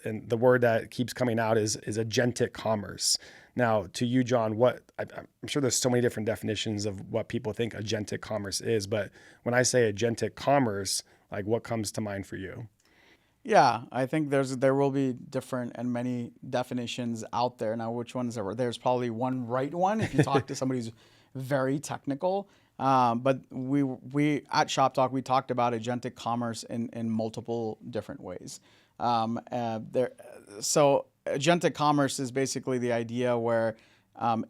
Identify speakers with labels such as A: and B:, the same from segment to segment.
A: and the word that keeps coming out is agentic commerce. Now, to you, John, I'm sure there's so many different definitions of what people think agentic commerce is, but when I say agentic commerce, like what comes to mind for you?
B: Yeah, I think there will be different and many definitions out there. Now, which ones are there's probably one right one if you talk to somebody who's very technical. But we at Shop Talk we talked about agentic commerce in multiple different ways. There, so agentic commerce is basically the idea where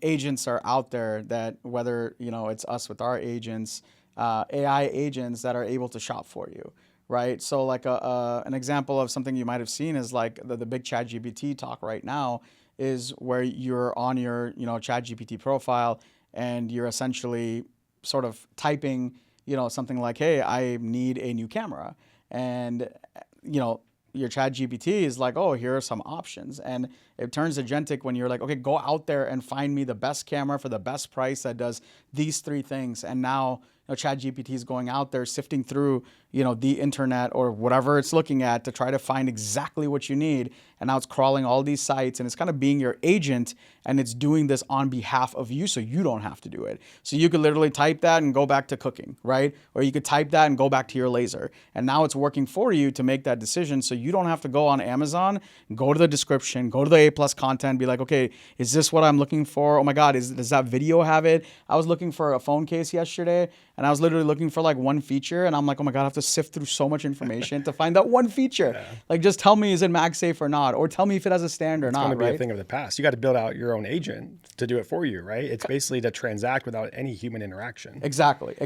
B: agents are out there that whether it's us with our agents, AI agents that are able to shop for you, right? So like an example of something you might have seen is like the big ChatGPT talk right now is where you're on your ChatGPT profile and you're essentially sort of typing something like, hey, I need a new camera, and you know your chat GPT is like, oh, here are some options. And it turns agentic when you're like, okay, go out there and find me the best camera for the best price that does these three things. And now chat GPT is going out there sifting through the internet or whatever it's looking at to try to find exactly what you need. And now it's crawling all these sites and it's kind of being your agent, and it's doing this on behalf of you so you don't have to do it. So you could literally type that and go back to cooking, right? Or you could type that and go back to your laser. And now it's working for you to make that decision so you don't have to go on Amazon, go to the description, go to the A+ content, be like, okay, is this what I'm looking for? Oh my God, does that video have it? I was looking for a phone case yesterday and I was literally looking for like one feature, and I'm like, oh my God, I have to sift through so much information to find that one feature. Yeah. Like, just tell me, is it MagSafe or not? Or tell me if it has a stand or not.
A: It's going to be a thing of the past. You got to build out your own agent to do it for you, right? It's basically to transact without any human interaction.
B: Exactly.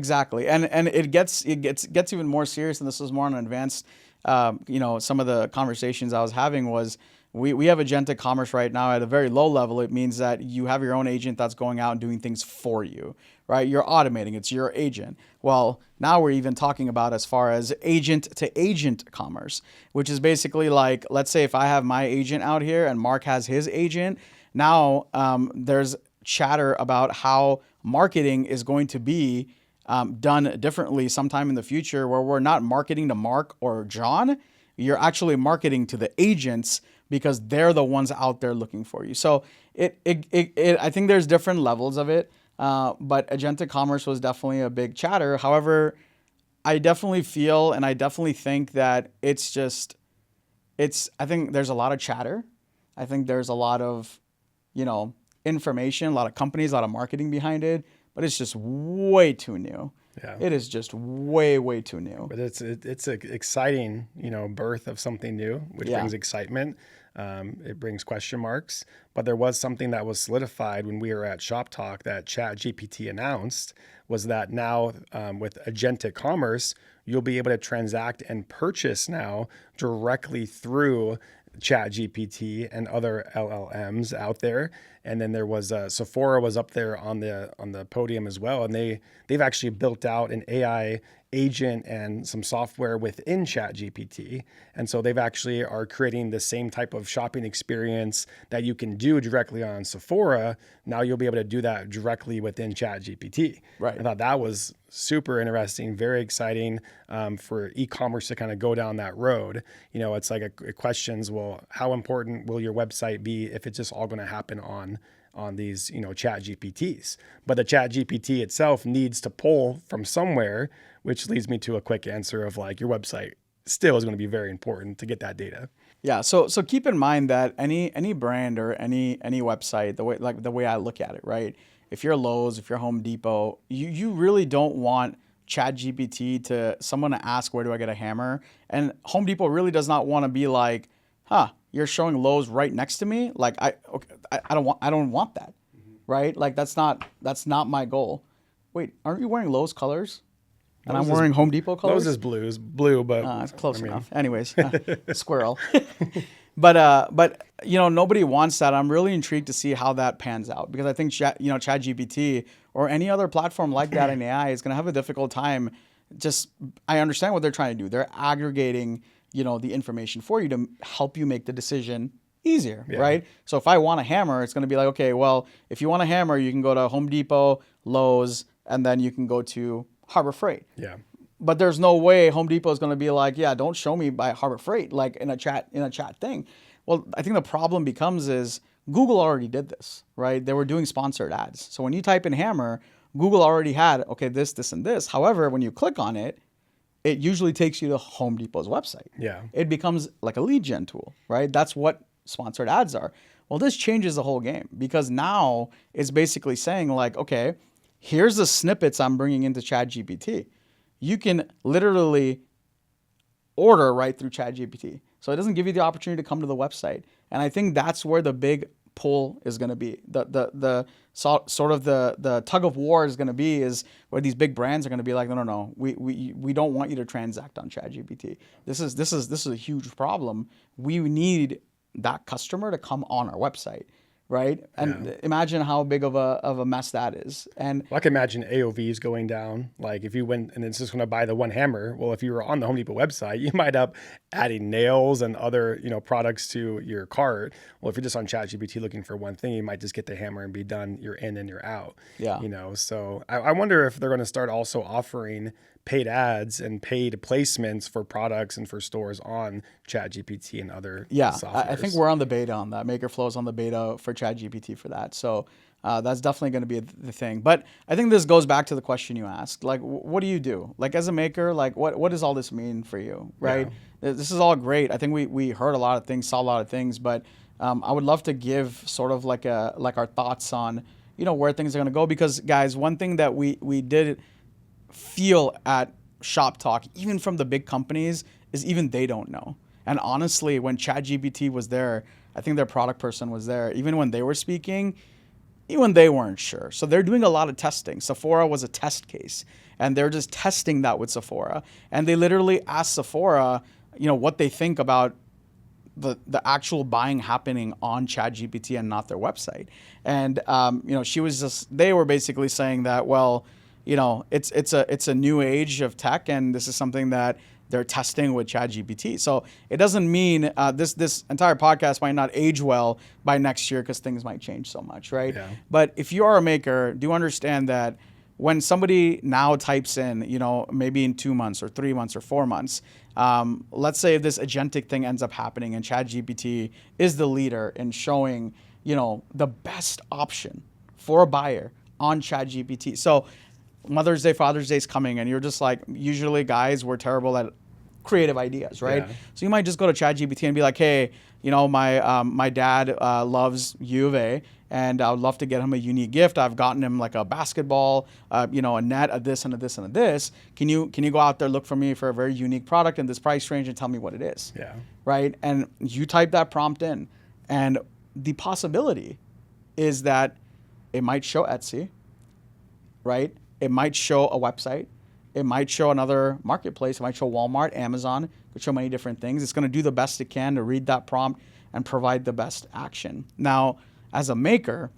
B: And it gets even more serious, and this is more on an advanced. Some of the conversations I was having was we have agentic commerce right now at a very low level. It means that you have your own agent that's going out and doing things for you, right? You're automating. It's your agent. Well, now we're even talking about as far as agent to agent commerce, which is basically like, let's say if I have my agent out here and Mark has his agent, now there's chatter about how marketing is going to be done differently sometime in the future, where we're not marketing to Mark or John. You're actually marketing to the agents because they're the ones out there looking for you. So I think there's different levels of it, but agentic commerce was definitely a big chatter. However, I definitely feel and I definitely think that I think there's a lot of chatter. I think there's a lot of, information, a lot of companies, a lot of marketing behind it, but it's just way too new. Yeah. It is just way, way too new.
A: But it's an exciting, birth of something new, which brings excitement. It brings question marks. But there was something that was solidified when we were at Shop Talk that ChatGPT announced, was that now with agentic commerce, you'll be able to transact and purchase now directly through ChatGPT and other LLMs out there. And then there was Sephora was up there on the podium as well, and they've actually built out an AI agent and some software within ChatGPT, and so they've actually are creating the same type of shopping experience that you can do directly on Sephora. Now you'll be able to do that directly within ChatGPT.
B: Right.
A: I thought that was super interesting, very exciting for e-commerce to kind of go down that road. It's like it questions, well, how important will your website be if it's just all going to happen on these, chat GPTs? But the chat GPT itself needs to pull from somewhere, which leads me to a quick answer of like, your website still is going to be very important to get that data.
B: Yeah. So keep in mind that any brand or any website, the way I look at it, right? If you're Lowe's, if you're Home Depot, you really don't want ChatGPT to someone to ask, where do I get a hammer? And Home Depot really does not want to be like, you're showing Lowe's right next to me. Like I don't want that, right? Like that's not my goal. Wait, aren't you wearing Lowe's colors? And I'm wearing Home Depot colors.
A: Lowe's is blue, but
B: it's close enough. Anyways, squirrel. But nobody wants that. I'm really intrigued to see how that pans out, because I think ChatGPT or any other platform like that in AI is going to have a difficult time. I understand what they're trying to do. They're aggregating, the information for you to help you make the decision easier, right? So if I want a hammer, it's going to be like, okay, well, if you want a hammer, you can go to Home Depot, Lowe's, and then you can go to Harbor Freight.
A: Yeah.
B: But there's no way Home Depot is going to be like, don't show me by Harbor Freight, like in a chat thing. Well, I think the problem becomes is Google already did this, right? They were doing sponsored ads. So when you type in hammer, Google already had, okay, this, and this. However, when you click on it, it usually takes you to Home Depot's website.
A: Yeah.
B: It becomes like a lead gen tool, right? That's what sponsored ads are. Well, this changes the whole game because now it's basically saying like, okay, here's the snippets I'm bringing into ChatGPT. You can literally order right through ChatGPT. So it doesn't give you the opportunity to come to the website. And I think that's where the big pull is going to be. The sort of the tug of war is going to be is where these big brands are going to be like, no, we don't want you to transact on ChatGPT. This is a huge problem. We need that customer to come on our website, right? And imagine how big of a mess that is. And
A: I can imagine AOVs going down. Like if you went and it's just going to buy the one hammer. Well, if you were on the Home Depot website, you might up adding nails and other products to your cart. Well, if you're just on ChatGPT looking for one thing, you might just get the hammer and be done. You're in and you're out.
B: Yeah.
A: So I wonder if they're going to start also offering paid ads and paid placements for products and for stores on ChatGPT and other softwares.
B: I think we're on the beta on that. MakerFlow is on the beta for ChatGPT for that. So that's definitely going to be the thing. But I think this goes back to the question you asked. Like, what do you do? Like, as a maker, like, what does all this mean for you, right? Yeah. This is all great. I think we heard a lot of things, saw a lot of things, but I would love to give sort of like our thoughts on, where things are going to go. Because, guys, one thing that we did feel at Shop Talk, even from the big companies, is even they don't know. And honestly, when ChatGPT was there, I think their product person was there. Even when they were speaking, even they weren't sure. So they're doing a lot of testing. Sephora was a test case, and they're just testing that with Sephora. And they literally asked Sephora, what they think about the actual buying happening on ChatGPT and not their website. And they were basically saying that, well, it's a new age of tech, and this is something that they're testing with ChatGPT. So it doesn't mean this entire podcast might not age well by next year because things might change so much, right?
A: Yeah.
B: But if you are a maker, do understand that when somebody now types in, maybe in 2 months or 3 months or 4 months, let's say if this agentic thing ends up happening and ChatGPT is the leader in showing, the best option for a buyer on ChatGPT. So Mother's Day, Father's Day is coming, and you're just like, usually guys, we're terrible at creative ideas, right?
A: Yeah.
B: So you might just go to ChatGPT and be like, hey, my dad loves U of A, and I would love to get him a unique gift. I've gotten him like a basketball, a net, a this and a this and a this. Can you go out there, look for me for a very unique product in this price range and tell me what it is?
A: Yeah.
B: Right? And you type that prompt in, and the possibility is that it might show Etsy, right? It might show a website. It might show another marketplace. It might show Walmart, Amazon. It could show many different things. It's going to do the best it can to read that prompt and provide the best action. Now, as a maker,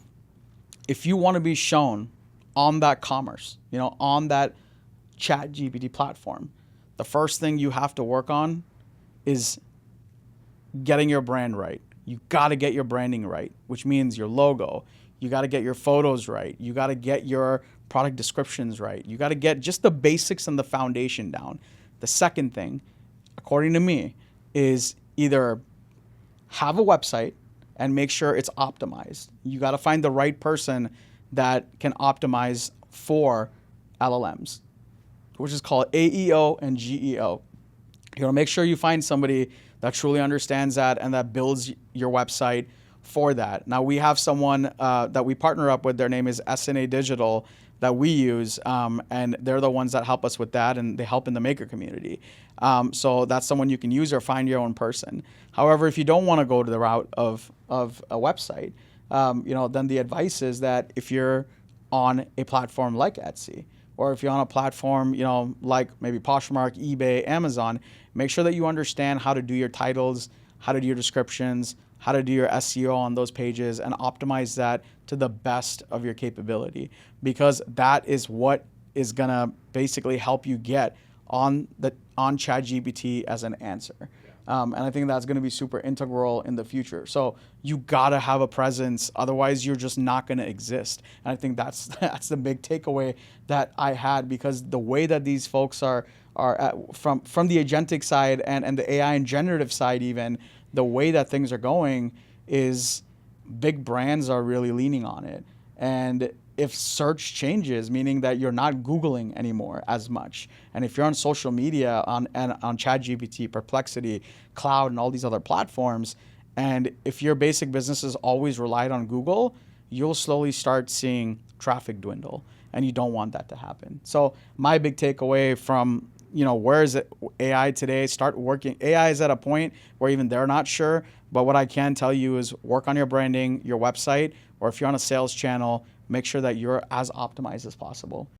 B: if you want to be shown on that commerce, on that ChatGPT platform, the first thing you have to work on is getting your brand right. You got to get your branding right, which means your logo. You got to get your photos right. You got to get your product descriptions right. You got to get just the basics and the foundation down. The second thing, according to me, is either have a website and make sure it's optimized. You got to find the right person that can optimize for LLMs, which is called AEO and GEO. You want to make sure you find somebody that truly understands that and that builds your website for that. Now, we have someone that we partner up with. Their name is SNA Digital that we use, and they're the ones that help us with that, and they help in the maker community. So that's someone you can use or find your own person. However, if you don't want to go to the route of a website, then the advice is that if you're on a platform like Etsy, or if you're on a platform, like maybe Poshmark, eBay, Amazon, make sure that you understand how to do your titles, how to do your descriptions, how to do your SEO on those pages, and optimize that to the best of your capability, because that is what is gonna basically help you get on ChatGPT as an answer. And I think that's going to be super integral in the future. So you got to have a presence, otherwise you're just not going to exist. And I think that's the big takeaway that I had, because the way that these folks are from the agentic side and the AI and generative side even, the way that things are going is big brands are really leaning on it. And if search changes, meaning that you're not Googling anymore as much, and if you're on social media on ChatGPT, Perplexity, Cloud, and all these other platforms, and if your basic business has always relied on Google, you'll slowly start seeing traffic dwindle, and you don't want that to happen. So my big takeaway from, where is it AI today? Start working. AI is at a point where even they're not sure, but what I can tell you is work on your branding, your website, or if you're on a sales channel, make sure that you're as optimized as possible.